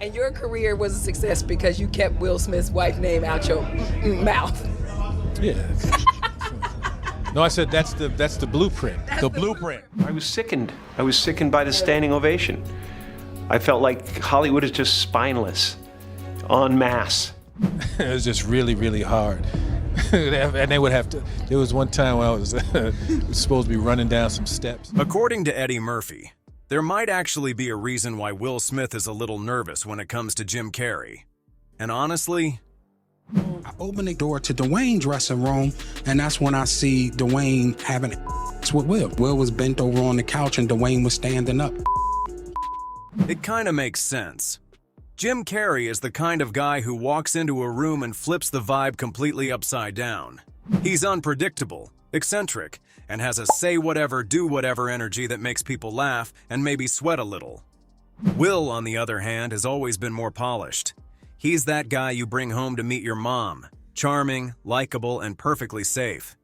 And your career was a success because you kept Will Smith's wife name out your mouth. Yeah. No, I said that's the blueprint. The blueprint. I was sickened. I was sickened by the standing ovation. I felt like Hollywood is just spineless, en masse. It was just really, really hard. And they would have to. There was one time when I was supposed to be running down some steps. According to Eddie Murphy, there might actually be a reason why Will Smith is a little nervous when it comes to Jim Carrey. And honestly, I opened the door to Dwayne's dressing room, and that's when I see Dwayne having with Will. Will was bent over on the couch, and Dwayne was standing up. it kind of makes sense. Jim Carrey is the kind of guy who walks into a room and flips the vibe completely upside down. He's unpredictable, eccentric, and has a say whatever, do whatever energy that makes people laugh and maybe sweat a little. Will, on the other hand, has always been more polished. He's that guy you bring home to meet your mom, charming, likable, and perfectly safe.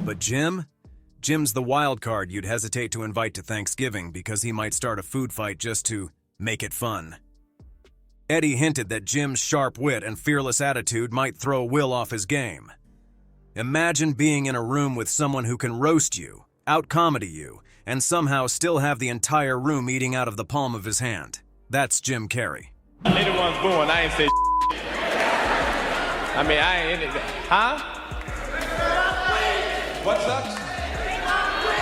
But Jim's the wild card you'd hesitate to invite to Thanksgiving because he might start a food fight just to make it fun. Eddie hinted that Jim's sharp wit and fearless attitude might throw Will off his game. Imagine being in a room with someone who can roast you, out-comedy you, and somehow still have the entire room eating out of the palm of his hand. That's Jim Carrey. Little one's born, I ain't say I mean, I ain't in it. Huh? What sucks?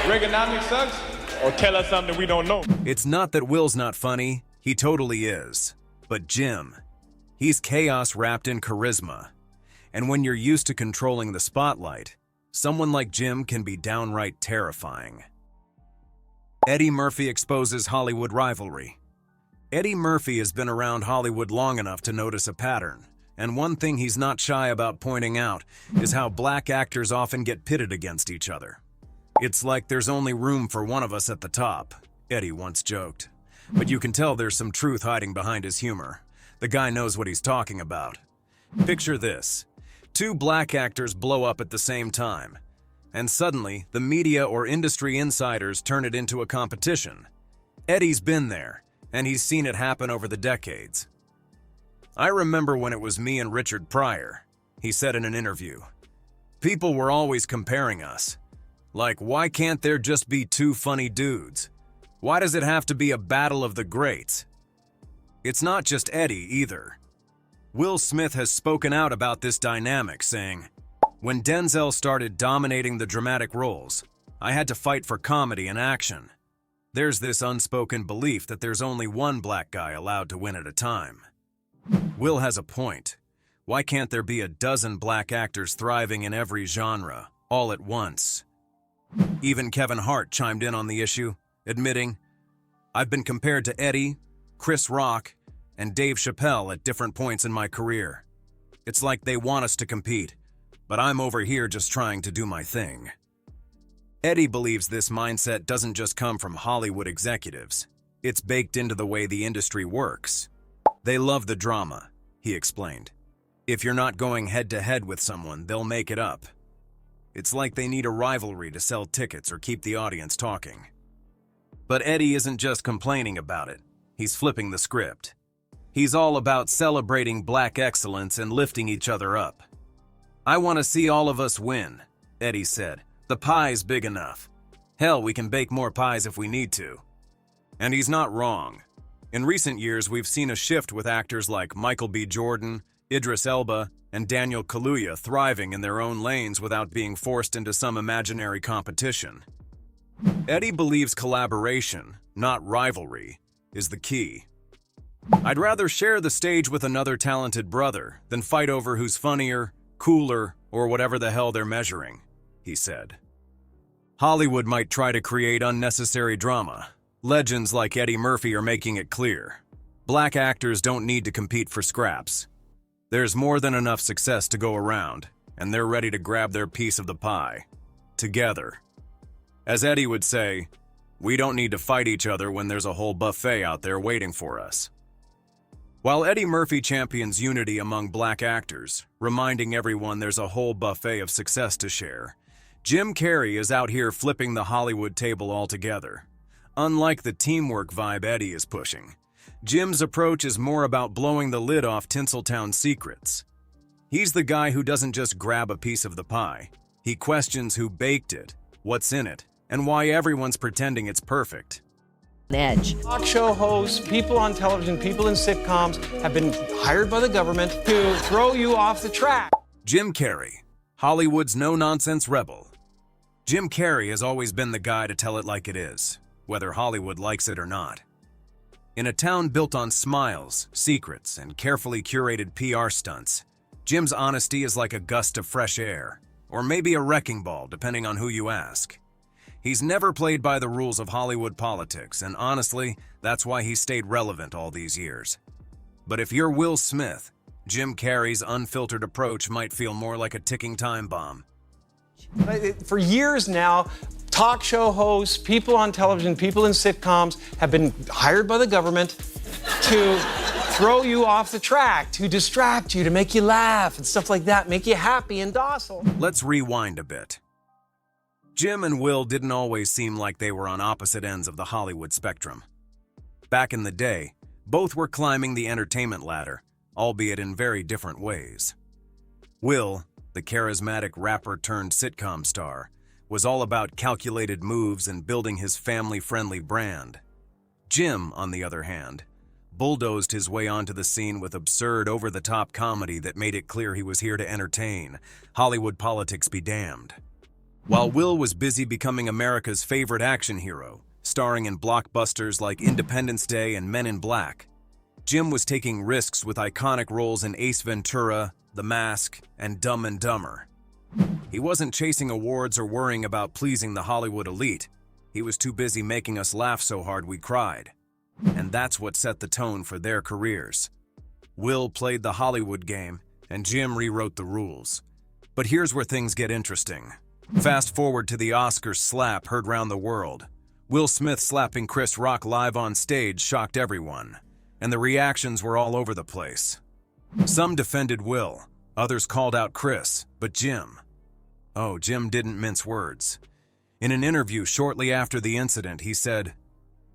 Reaganomics sucks? Or tell us something we don't know. It's not that Will's not funny, he totally is. But Jim, he's chaos wrapped in charisma. And when you're used to controlling the spotlight, someone like Jim can be downright terrifying. Eddie Murphy exposes Hollywood rivalry. Eddie Murphy has been around Hollywood long enough to notice a pattern, and one thing he's not shy about pointing out is how black actors often get pitted against each other. It's like there's only room for one of us at the top, Eddie once joked. But you can tell there's some truth hiding behind his humor. The guy knows what he's talking about. Picture this. Two black actors blow up at the same time, and suddenly the media or industry insiders turn it into a competition. Eddie's been there, and he's seen it happen over the decades. I remember when it was me and Richard Pryor, he said in an interview. People were always comparing us. Like, why can't there just be two funny dudes? Why does it have to be a battle of the greats? It's not just Eddie either. Will Smith has spoken out about this dynamic, saying, "When Denzel started dominating the dramatic roles, I had to fight for comedy and action. There's this unspoken belief that there's only one black guy allowed to win at a time." Will has a point. Why can't there be a dozen black actors thriving in every genre, all at once? Even Kevin Hart chimed in on the issue, admitting, "I've been compared to Eddie, Chris Rock, and Dave Chappelle at different points in my career. It's like they want us to compete, but I'm over here just trying to do my thing." Eddie believes this mindset doesn't just come from Hollywood executives. It's baked into the way the industry works. They love the drama, he explained. If you're not going head-to-head with someone, they'll make it up. It's like they need a rivalry to sell tickets or keep the audience talking. But Eddie isn't just complaining about it. He's flipping the script. He's all about celebrating black excellence and lifting each other up. "I want to see all of us win," Eddie said. "The pie's big enough. Hell, we can bake more pies if we need to." And he's not wrong. In recent years, we've seen a shift with actors like Michael B. Jordan, Idris Elba, and Daniel Kaluuya thriving in their own lanes without being forced into some imaginary competition. Eddie believes collaboration, not rivalry, is the key. "I'd rather share the stage with another talented brother than fight over who's funnier, cooler, or whatever the hell they're measuring," he said. Hollywood might try to create unnecessary drama. Legends like Eddie Murphy are making it clear. Black actors don't need to compete for scraps. There's more than enough success to go around, and they're ready to grab their piece of the pie. Together. As Eddie would say, we don't need to fight each other when there's a whole buffet out there waiting for us. While Eddie Murphy champions unity among black actors, reminding everyone there's a whole buffet of success to share, Jim Carrey is out here flipping the Hollywood table altogether. Unlike the teamwork vibe Eddie is pushing, Jim's approach is more about blowing the lid off Tinseltown secrets. He's the guy who doesn't just grab a piece of the pie. He questions who baked it, what's in it, and why everyone's pretending it's perfect. Edge. Talk show hosts, people on television, people in sitcoms have been hired by the government to throw you off the track. Jim Carrey, Hollywood's no-nonsense rebel. Jim Carrey has always been the guy to tell it like it is, whether Hollywood likes it or not. In a town built on smiles, secrets, and carefully curated PR stunts, Jim's honesty is like a gust of fresh air, or maybe a wrecking ball, depending on who you ask. He's never played by the rules of Hollywood politics, and honestly, that's why he stayed relevant all these years. But if you're Will Smith, Jim Carrey's unfiltered approach might feel more like a ticking time bomb. For years now, talk show hosts, people on television, people in sitcoms have been hired by the government to throw you off the track, to distract you, to make you laugh and stuff like that, make you happy and docile. Let's rewind a bit. Jim and Will didn't always seem like they were on opposite ends of the Hollywood spectrum. Back in the day, both were climbing the entertainment ladder, albeit in very different ways. Will, the charismatic rapper-turned-sitcom star, was all about calculated moves and building his family-friendly brand. Jim, on the other hand, bulldozed his way onto the scene with absurd, over-the-top comedy that made it clear he was here to entertain. Hollywood politics be damned. While Will was busy becoming America's favorite action hero, starring in blockbusters like Independence Day and Men in Black, Jim was taking risks with iconic roles in Ace Ventura, The Mask, and Dumb and Dumber. He wasn't chasing awards or worrying about pleasing the Hollywood elite. He was too busy making us laugh so hard we cried. And that's what set the tone for their careers. Will played the Hollywood game, and Jim rewrote the rules. But here's where things get interesting. Fast forward to the Oscars slap heard round the world. Will Smith slapping Chris Rock live on stage shocked everyone, and the reactions were all over the place. Some defended Will, others called out Chris, but Jim didn't mince words. In an interview shortly after the incident, he said,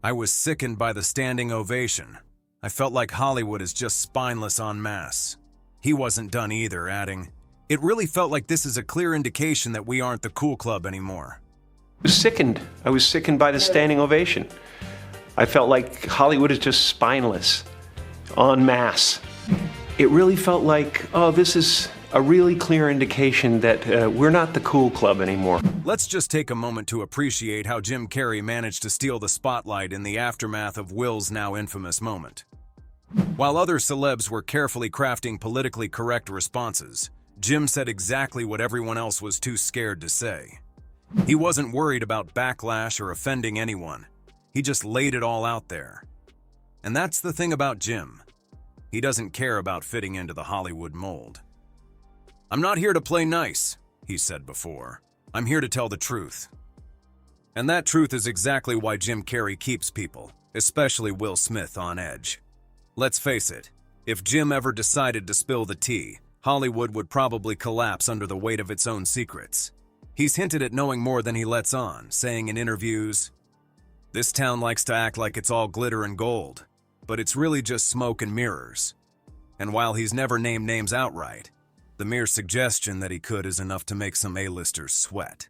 "I was sickened by the standing ovation. I felt like Hollywood is just spineless en masse." He wasn't done either, adding, "It really felt like this is a clear indication that we aren't the cool club anymore." I was sickened by the standing ovation. I felt like Hollywood is just spineless, en masse. It really felt like, oh, this is a really clear indication that we're not the cool club anymore. Let's just take a moment to appreciate how Jim Carrey managed to steal the spotlight in the aftermath of Will's now infamous moment. While other celebs were carefully crafting politically correct responses, Jim said exactly what everyone else was too scared to say. He wasn't worried about backlash or offending anyone. He just laid it all out there. And that's the thing about Jim. He doesn't care about fitting into the Hollywood mold. "I'm not here to play nice," he said before. "I'm here to tell the truth." And that truth is exactly why Jim Carrey keeps people, especially Will Smith, on edge. Let's face it, if Jim ever decided to spill the tea, Hollywood would probably collapse under the weight of its own secrets. He's hinted at knowing more than he lets on, saying in interviews, "This town likes to act like it's all glitter and gold, but it's really just smoke and mirrors." And while he's never named names outright, the mere suggestion that he could is enough to make some A-listers sweat.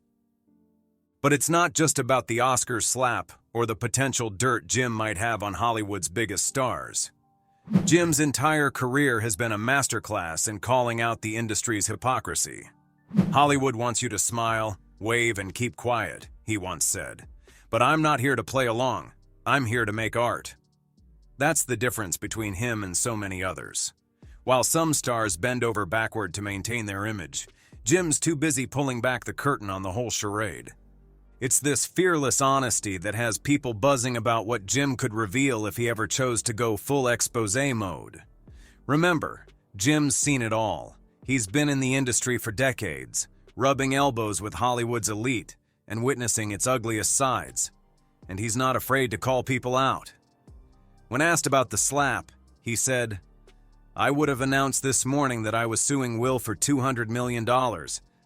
But it's not just about the Oscars slap or the potential dirt Jim might have on Hollywood's biggest stars. Jim's entire career has been a masterclass in calling out the industry's hypocrisy. "Hollywood wants you to smile, wave, and keep quiet," he once said. "But I'm not here to play along. I'm here to make art." That's the difference between him and so many others. While some stars bend over backward to maintain their image, Jim's too busy pulling back the curtain on the whole charade. It's this fearless honesty that has people buzzing about what Jim could reveal if he ever chose to go full exposé mode. Remember, Jim's seen it all. He's been in the industry for decades, rubbing elbows with Hollywood's elite and witnessing its ugliest sides. And he's not afraid to call people out. When asked about the slap, he said, "I would have announced this morning that I was suing Will for $200 million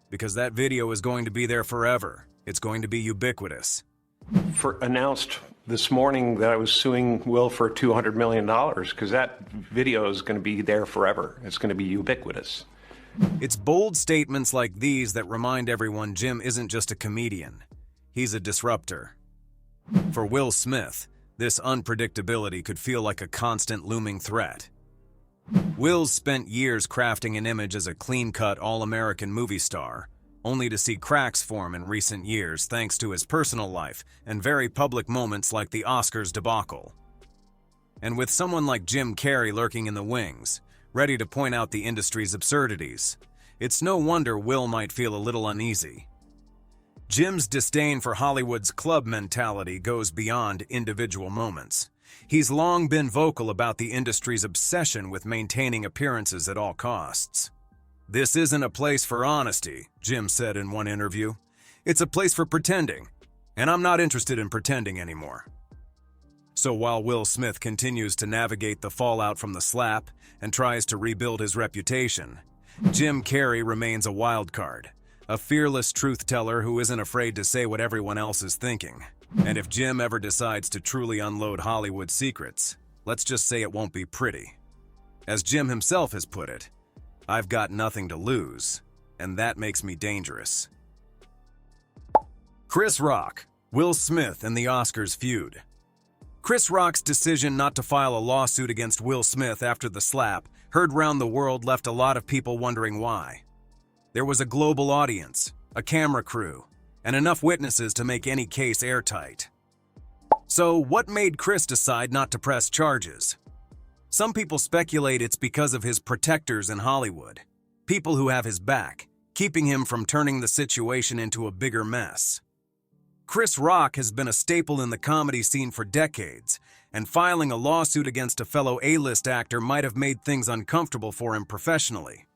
because that video is going to be there forever. It's going to be ubiquitous." Announced this morning that I was suing Will for $200 million because that video is going to be there forever. It's going to be ubiquitous. It's bold statements like these that remind everyone Jim isn't just a comedian. He's a disruptor. For Will Smith, this unpredictability could feel like a constant looming threat. Will's spent years crafting an image as a clean-cut, all-American movie star, only to see cracks form in recent years thanks to his personal life and very public moments like the Oscars debacle. And with someone like Jim Carrey lurking in the wings, ready to point out the industry's absurdities, it's no wonder Will might feel a little uneasy. Jim's disdain for Hollywood's club mentality goes beyond individual moments. He's long been vocal about the industry's obsession with maintaining appearances at all costs. "This isn't a place for honesty," Jim said in one interview. "It's a place for pretending, and I'm not interested in pretending anymore." So while Will Smith continues to navigate the fallout from the slap and tries to rebuild his reputation, Jim Carrey remains a wild card, a fearless truth-teller who isn't afraid to say what everyone else is thinking. And if Jim ever decides to truly unload Hollywood secrets, let's just say it won't be pretty. As Jim himself has put it, "I've got nothing to lose, and that makes me dangerous." Chris Rock, Will Smith, and the Oscars feud. Chris Rock's decision not to file a lawsuit against Will Smith after the slap, heard round the world, left a lot of people wondering why. There was a global audience, a camera crew, and enough witnesses to make any case airtight. So what made Chris decide not to press charges? Some people speculate it's because of his protectors in Hollywood, people who have his back, keeping him from turning the situation into a bigger mess. Chris Rock has been a staple in the comedy scene for decades, and filing a lawsuit against a fellow A-list actor might have made things uncomfortable for him professionally.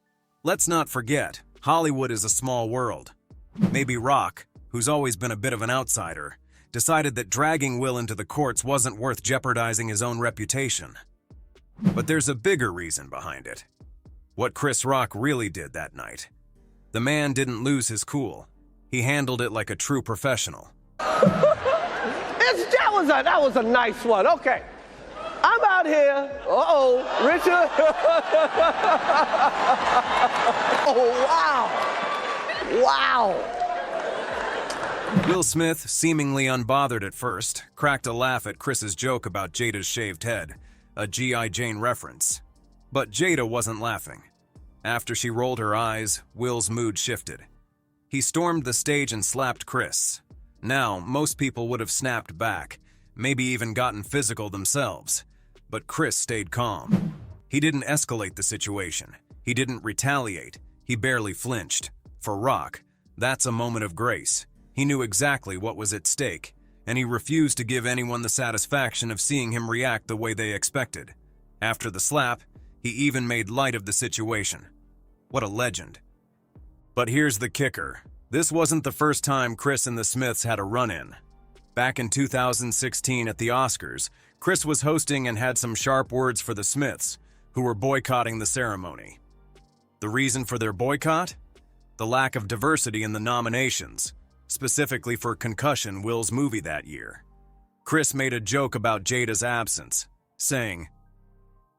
Let's not forget, Hollywood is a small world. Maybe Rock, who's always been a bit of an outsider, decided that dragging Will into the courts wasn't worth jeopardizing his own reputation. But there's a bigger reason behind it. What Chris Rock really did that night. The man didn't lose his cool. He handled it like a true professional. That was a nice one. Okay. I'm out here. Richard. Oh, wow. Wow. Will Smith, seemingly unbothered at first, cracked a laugh at Chris's joke about Jada's shaved head, a G.I. Jane reference. But Jada wasn't laughing. After she rolled her eyes, Will's mood shifted. He stormed the stage and slapped Chris. Now, most people would have snapped back, maybe even gotten physical themselves. But Chris stayed calm. He didn't escalate the situation. He didn't retaliate. He barely flinched. For Rock, that's a moment of grace. He knew exactly what was at stake, and he refused to give anyone the satisfaction of seeing him react the way they expected. After the slap, he even made light of the situation. What a legend. But here's the kicker. This wasn't the first time Chris and the Smiths had a run-in. Back in 2016 at the Oscars, Chris was hosting and had some sharp words for the Smiths, who were boycotting the ceremony. The reason for their boycott? The lack of diversity in the nominations, specifically for Concussion, Will's movie that year. Chris made a joke about Jada's absence, saying,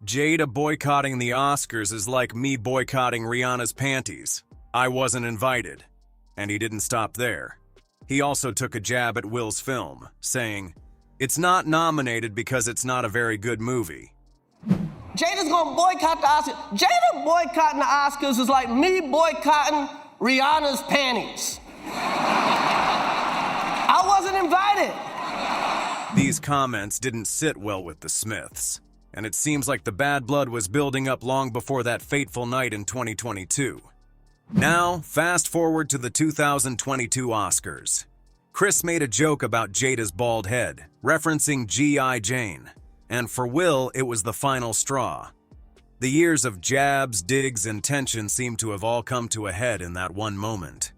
"Jada boycotting the Oscars is like me boycotting Rihanna's panties. I wasn't invited." And he didn't stop there. He also took a jab at Will's film, saying, "It's not nominated because it's not a very good movie." Jada's gonna boycott the Oscars. Jada boycotting the Oscars is like me boycotting Rihanna's panties. I wasn't invited. These comments didn't sit well with the Smiths, and it seems like the bad blood was building up long before that fateful night in 2022. Now, fast forward to the 2022 Oscars. Chris made a joke about Jada's bald head, referencing G.I. Jane, and for Will, it was the final straw. The years of jabs, digs, and tension seemed to have all come to a head in that one moment.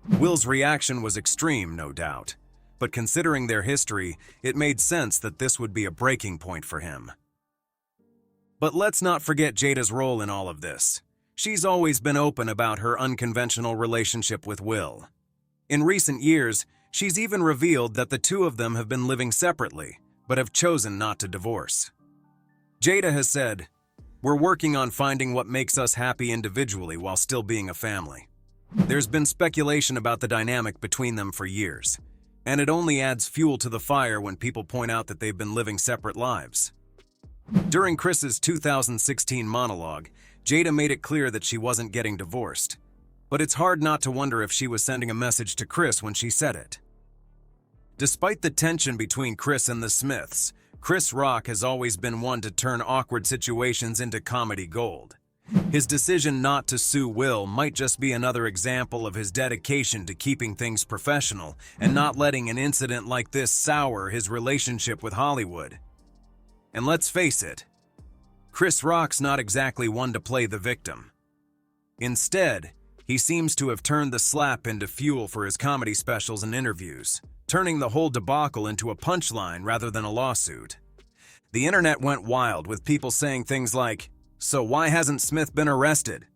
Will's reaction was extreme, no doubt, but considering their history, it made sense that this would be a breaking point for him. But let's not forget Jada's role in all of this. She's always been open about her unconventional relationship with Will. In recent years, She's even revealed that the two of them have been living separately, but have chosen not to divorce. Jada has said, "We're working on finding what makes us happy individually while still being a family." There's been speculation about the dynamic between them for years, and it only adds fuel to the fire when people point out that they've been living separate lives. During Chris's 2016 monologue, Jada made it clear that she wasn't getting divorced, but it's hard not to wonder if she was sending a message to Chris when she said it. Despite the tension between Chris and the Smiths, Chris Rock has always been one to turn awkward situations into comedy gold. His decision not to sue Will might just be another example of his dedication to keeping things professional and not letting an incident like this sour his relationship with Hollywood. And let's face it, Chris Rock's not exactly one to play the victim. Instead, he seems to have turned the slap into fuel for his comedy specials and interviews, turning the whole debacle into a punchline rather than a lawsuit. The internet went wild with people saying things like, "So why hasn't Smith been arrested?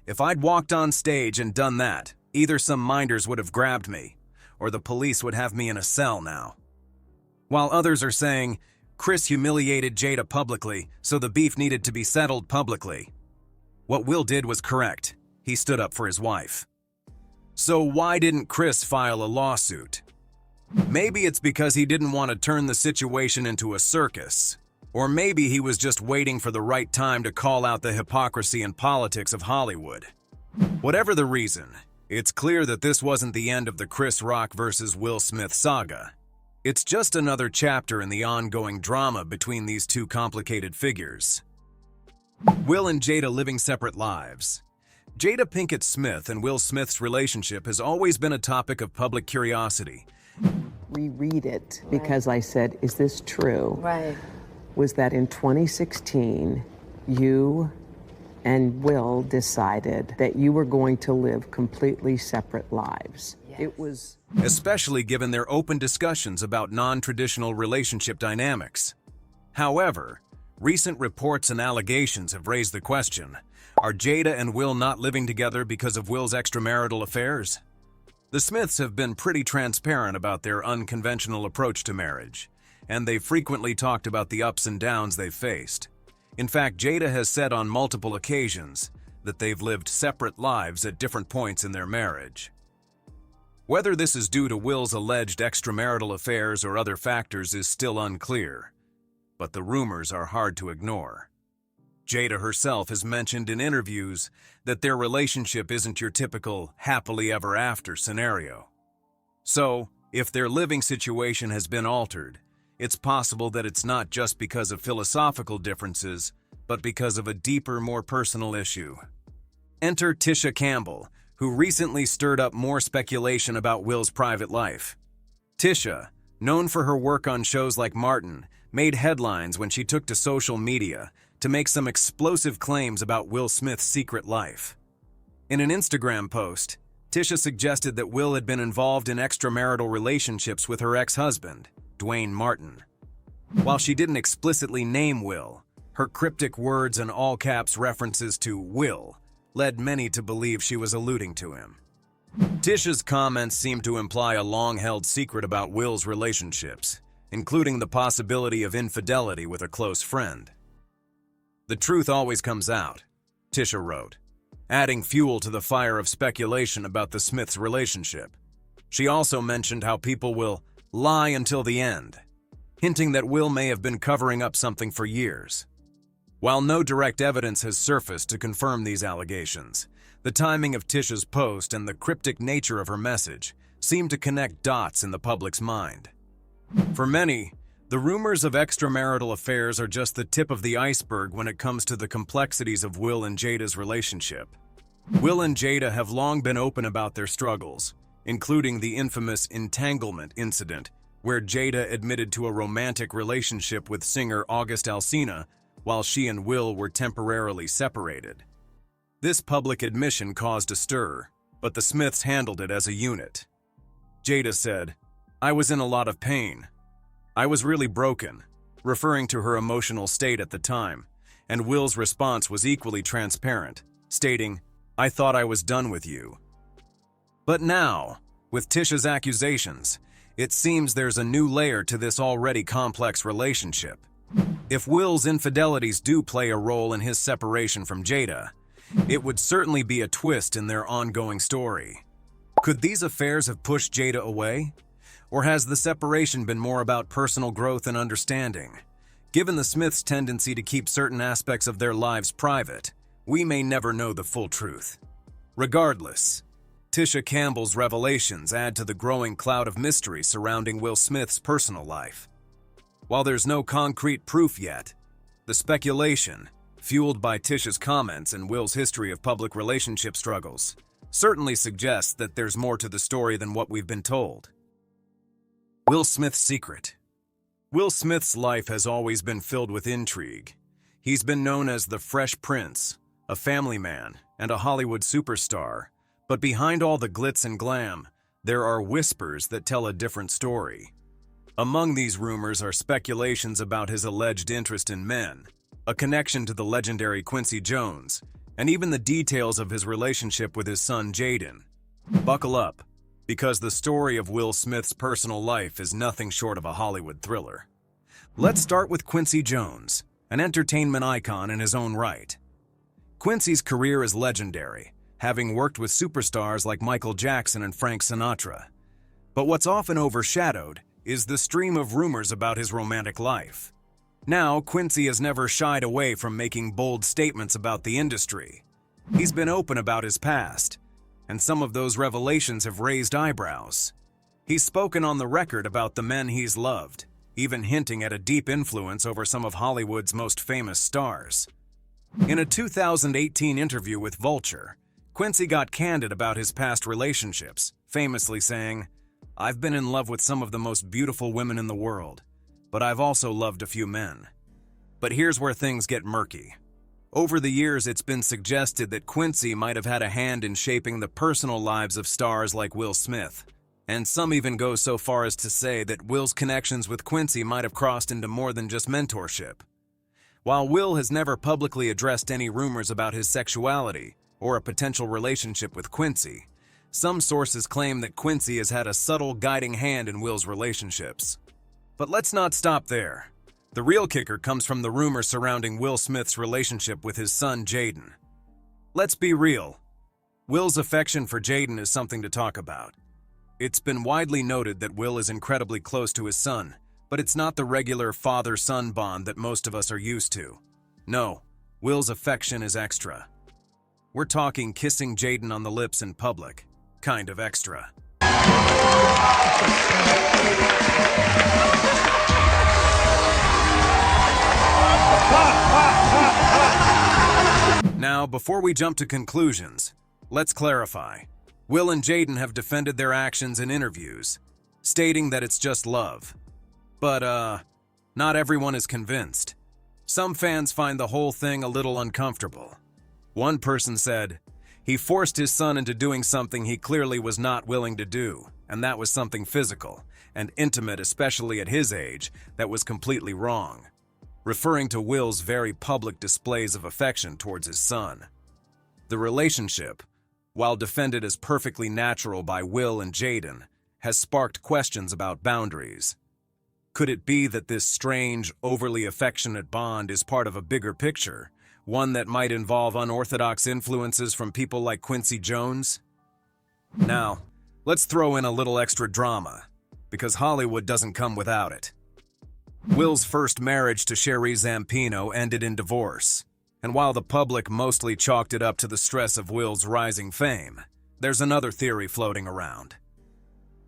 If I'd walked on stage and done that, either some minders would have grabbed me, or the police would have me in a cell now." While others are saying, Chris humiliated Jada publicly, so the beef needed to be settled publicly. What Will did was correct. He stood up for his wife. So why didn't Chris file a lawsuit? Maybe it's because he didn't want to turn the situation into a circus. Or maybe he was just waiting for the right time to call out the hypocrisy and politics of Hollywood. Whatever the reason, it's clear that this wasn't the end of the Chris Rock versus Will Smith saga. It's just another chapter in the ongoing drama between these two complicated figures. Will and Jada living separate lives. Jada Pinkett Smith and Will Smith's relationship has always been a topic of public curiosity. Reread it because I said, is this true? Right. Was that in 2016, you and Will decided that you were going to live completely separate lives. Yes. It was... Especially given their open discussions about non-traditional relationship dynamics. However, recent reports and allegations have raised the question, are Jada and Will not living together because of Will's extramarital affairs? The Smiths have been pretty transparent about their unconventional approach to marriage, and they've frequently talked about the ups and downs they've faced. In fact, Jada has said on multiple occasions that they've lived separate lives at different points in their marriage. Whether this is due to Will's alleged extramarital affairs or other factors is still unclear, but the rumors are hard to ignore. Jada herself has mentioned in interviews that their relationship isn't your typical happily ever after scenario. So, if their living situation has been altered, it's possible that it's not just because of philosophical differences, but because of a deeper, more personal issue. Enter Tisha Campbell, who recently stirred up more speculation about Will's private life. Tisha, known for her work on shows like Martin, made headlines when she took to social media to make some explosive claims about Will Smith's secret life. In an Instagram post, Tisha suggested that Will had been involved in extramarital relationships with her ex-husband, Dwayne Martin. While she didn't explicitly name Will, her cryptic words and all-caps references to Will led many to believe she was alluding to him. Tisha's comments seemed to imply a long-held secret about Will's relationships, including the possibility of infidelity with a close friend. "The truth always comes out," Tisha wrote, adding fuel to the fire of speculation about the Smiths' relationship. She also mentioned how people will lie until the end, hinting that Will may have been covering up something for years. While no direct evidence has surfaced to confirm these allegations, the timing of Tisha's post and the cryptic nature of her message seem to connect dots in the public's mind. For many, the rumors of extramarital affairs are just the tip of the iceberg when it comes to the complexities of Will and Jada's relationship. Will and Jada have long been open about their struggles, including the infamous entanglement incident, where Jada admitted to a romantic relationship with singer August Alsina while she and Will were temporarily separated. This public admission caused a stir, but the Smiths handled it as a unit. Jada said, "I was in a lot of pain. I was really broken," referring to her emotional state at the time, and Will's response was equally transparent, stating, "I thought I was done with you." But now, With Tisha's accusations, it seems there's a new layer to this already complex relationship. If Will's infidelities do play a role in his separation from Jada, it would certainly be a twist in their ongoing story. Could these affairs have pushed Jada away? Or has the separation been more about personal growth and understanding? Given the Smiths' tendency to keep certain aspects of their lives private, we may never know the full truth. Regardless, Tisha Campbell's revelations add to the growing cloud of mystery surrounding Will Smith's personal life. While there's no concrete proof yet, the speculation, fueled by Tisha's comments and Will's history of public relationship struggles, certainly suggests that there's more to the story than what we've been told. Will Smith's secret. Will Smith's life has always been filled with intrigue. He's been known as the Fresh Prince, a family man, and a Hollywood superstar. But behind all the glitz and glam, there are whispers that tell a different story. Among these rumors are speculations about his alleged interest in men, a connection to the legendary Quincy Jones, and even the details of his relationship with his son Jaden. Buckle up, because the story of Will Smith's personal life is nothing short of a Hollywood thriller. Let's start with Quincy Jones, an entertainment icon in his own right. Quincy's career is legendary, having worked with superstars like Michael Jackson and Frank Sinatra. But what's often overshadowed is the stream of rumors about his romantic life. Now, Quincy has never shied away from making bold statements about the industry. He's been open about his past, and some of those revelations have raised eyebrows. He's spoken on the record about the men he's loved, even hinting at a deep influence over some of Hollywood's most famous stars. In a 2018 interview with Vulture, Quincy got candid about his past relationships, famously saying, "I've been in love with some of the most beautiful women in the world, but I've also loved a few men." But here's where things get murky. Over the years, it's been suggested that Quincy might have had a hand in shaping the personal lives of stars like Will Smith, and some even go so far as to say that Will's connections with Quincy might have crossed into more than just mentorship. While Will has never publicly addressed any rumors about his sexuality or a potential relationship with Quincy, some sources claim that Quincy has had a subtle guiding hand in Will's relationships. But let's not stop there. The real kicker comes from the rumor surrounding Will Smith's relationship with his son Jaden. Let's be real. Will's affection for Jaden is something to talk about. It's been widely noted that Will is incredibly close to his son, but it's not the regular father-son bond that most of us are used to. No, Will's affection is extra. We're talking kissing Jaden on the lips in public, kind of extra. Now, before we jump to conclusions, let's clarify. Will and Jaden have defended their actions in interviews, stating that it's just love. But, not everyone is convinced. Some fans find the whole thing a little uncomfortable. One person said, "He forced his son into doing something he clearly was not willing to do, and that was something physical and intimate, especially at his age, that was completely wrong," referring to Will's very public displays of affection towards his son. The relationship, while defended as perfectly natural by Will and Jaden, has sparked questions about boundaries. Could it be that this strange, overly affectionate bond is part of a bigger picture, one that might involve unorthodox influences from people like Quincy Jones? Now, let's throw in a little extra drama, because Hollywood doesn't come without it. Will's first marriage to Sherry Zampino ended in divorce, and while the public mostly chalked it up to the stress of Will's rising fame, there's another theory floating around.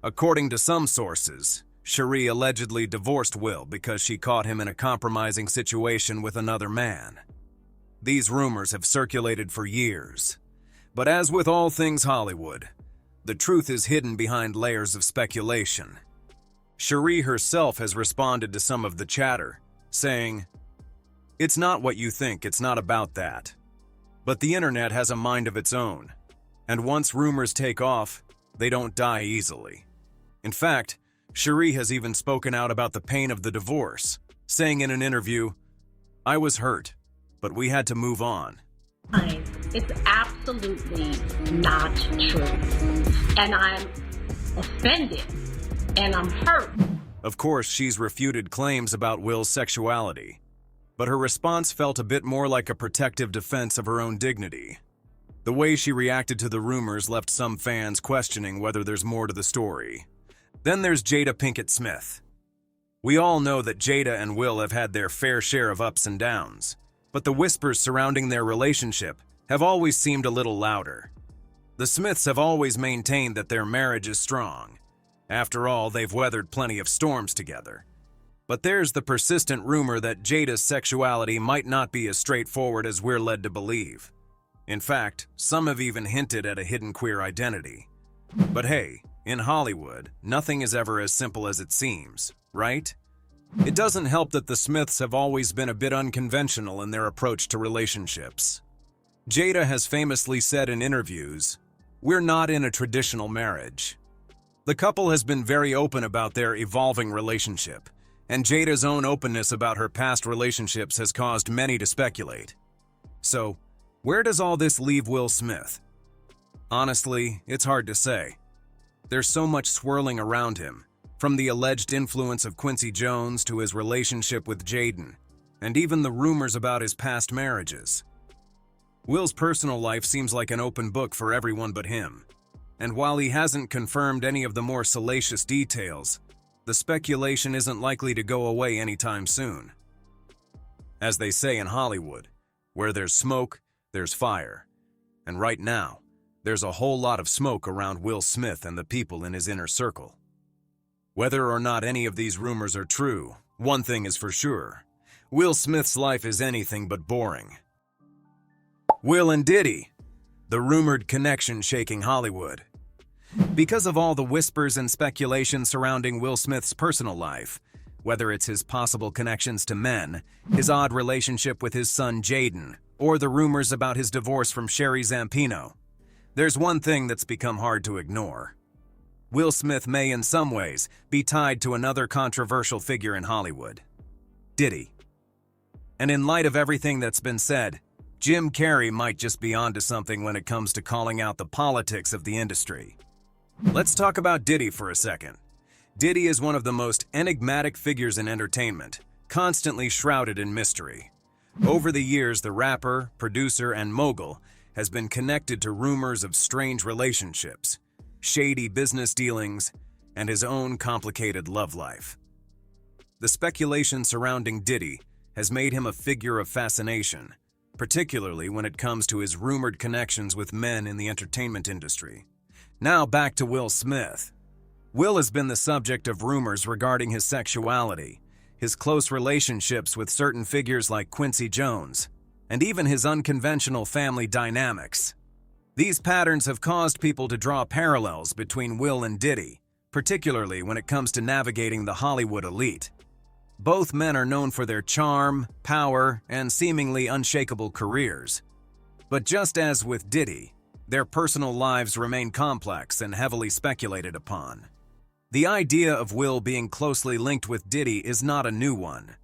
According to some sources, Sherry allegedly divorced Will because she caught him in a compromising situation with another man. These rumors have circulated for years, but as with all things Hollywood, the truth is hidden behind layers of speculation. Sherry herself has responded to some of the chatter, saying, "It's not what you think, it's not about that. But the internet has a mind of its own, and once rumors take off, they don't die easily." In fact, Sherry has even spoken out about the pain of the divorce, saying in an interview, "I was hurt, but we had to move on." It's absolutely not true. And I'm offended and I'm hurt. Of course, she's refuted claims about Will's sexuality, but her response felt a bit more like a protective defense of her own dignity. The way she reacted to the rumors left some fans questioning whether there's more to the story. Then there's Jada Pinkett Smith. We all know that Jada and Will have had their fair share of ups and downs, but the whispers surrounding their relationship have always seemed a little louder. The Smiths have always maintained that their marriage is strong. After all, they've weathered plenty of storms together. But there's the persistent rumor that Jada's sexuality might not be as straightforward as we're led to believe. In fact, some have even hinted at a hidden queer identity. But hey, in Hollywood, nothing is ever as simple as it seems, right? It doesn't help that the Smiths have always been a bit unconventional in their approach to relationships. Jada has famously said in interviews, "We're not in a traditional marriage." The couple has been very open about their evolving relationship, and Jada's own openness about her past relationships has caused many to speculate. So, where does all this leave Will Smith? Honestly, it's hard to say. There's so much swirling around him, from the alleged influence of Quincy Jones to his relationship with Jaden, and even the rumors about his past marriages. Will's personal life seems like an open book for everyone but him, and while he hasn't confirmed any of the more salacious details, the speculation isn't likely to go away anytime soon. As they say in Hollywood, where there's smoke, there's fire. And right now, there's a whole lot of smoke around Will Smith and the people in his inner circle. Whether or not any of these rumors are true, one thing is for sure. Will Smith's life is anything but boring. Will and Diddy, the rumored connection shaking Hollywood. Because of all the whispers and speculation surrounding Will Smith's personal life, whether it's his possible connections to men, his odd relationship with his son Jaden, or the rumors about his divorce from Sherry Zampino, there's one thing that's become hard to ignore. Will Smith may in some ways be tied to another controversial figure in Hollywood, Diddy. And in light of everything that's been said, Jim Carrey might just be onto something when it comes to calling out the politics of the industry. Let's talk about Diddy for a second. Diddy is one of the most enigmatic figures in entertainment, constantly shrouded in mystery. Over the years, the rapper, producer, and mogul has been connected to rumors of strange relationships, shady business dealings, and his own complicated love life. The speculation surrounding Diddy has made him a figure of fascination, particularly when it comes to his rumored connections with men in the entertainment industry. Now back to Will Smith. Will has been the subject of rumors regarding his sexuality, his close relationships with certain figures like Quincy Jones, and even his unconventional family dynamics. These patterns have caused people to draw parallels between Will and Diddy, particularly when it comes to navigating the Hollywood elite. Both men are known for their charm, power, and seemingly unshakable careers. But just as with Diddy, their personal lives remain complex and heavily speculated upon. The idea of Will being closely linked with Diddy is not a new one.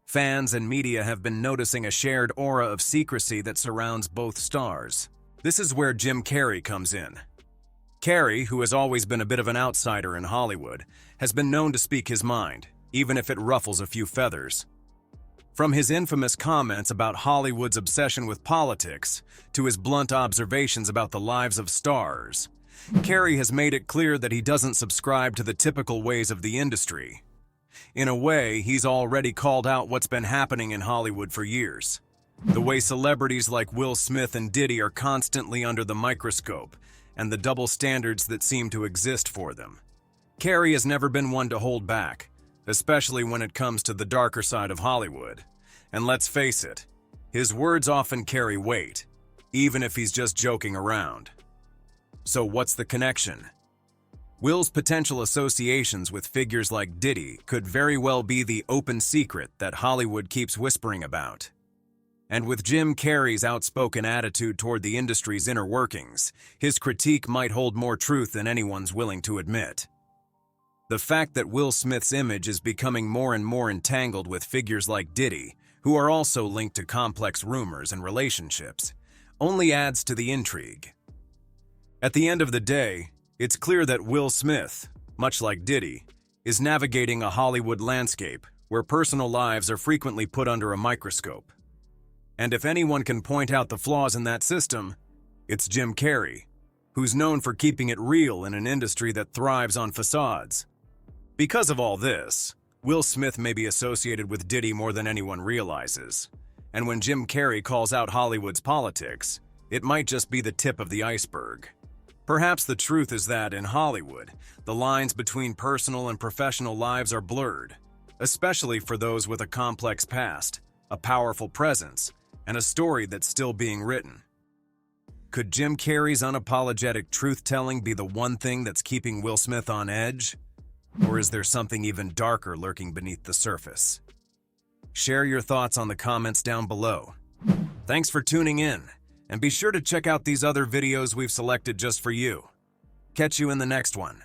Fans and media have been noticing a shared aura of secrecy that surrounds both stars. This is where Jim Carrey comes in. Carrey, who has always been a bit of an outsider in Hollywood, has been known to speak his mind, even if it ruffles a few feathers. From his infamous comments about Hollywood's obsession with politics to his blunt observations about the lives of stars, Carrey has made it clear that he doesn't subscribe to the typical ways of the industry. In a way, he's already called out what's been happening in Hollywood for years. The way celebrities like Will Smith and Diddy are constantly under the microscope, and the double standards that seem to exist for them. Carrey has never been one to hold back, especially when it comes to the darker side of Hollywood. And let's face it, his words often carry weight, even if he's just joking around. So what's the connection? Will's potential associations with figures like Diddy could very well be the open secret that Hollywood keeps whispering about. And with Jim Carrey's outspoken attitude toward the industry's inner workings, his critique might hold more truth than anyone's willing to admit. The fact that Will Smith's image is becoming more and more entangled with figures like Diddy, who are also linked to complex rumors and relationships, only adds to the intrigue. At the end of the day, It's clear that Will Smith, much like Diddy, is navigating a Hollywood landscape where personal lives are frequently put under a microscope. And if anyone can point out the flaws in that system, it's Jim Carrey, who's known for keeping it real in an industry that thrives on facades. Because of all this, Will Smith may be associated with Diddy more than anyone realizes. And when Jim Carrey calls out Hollywood's politics, it might just be the tip of the iceberg. Perhaps the truth is that in Hollywood, the lines between personal and professional lives are blurred, especially for those with a complex past, a powerful presence, and a story that's still being written. Could Jim Carrey's unapologetic truth-telling be the one thing that's keeping Will Smith on edge? Or is there something even darker lurking beneath the surface? Share your thoughts on the comments down below. Thanks for tuning in, and be sure to check out these other videos we've selected just for you. Catch you in the next one.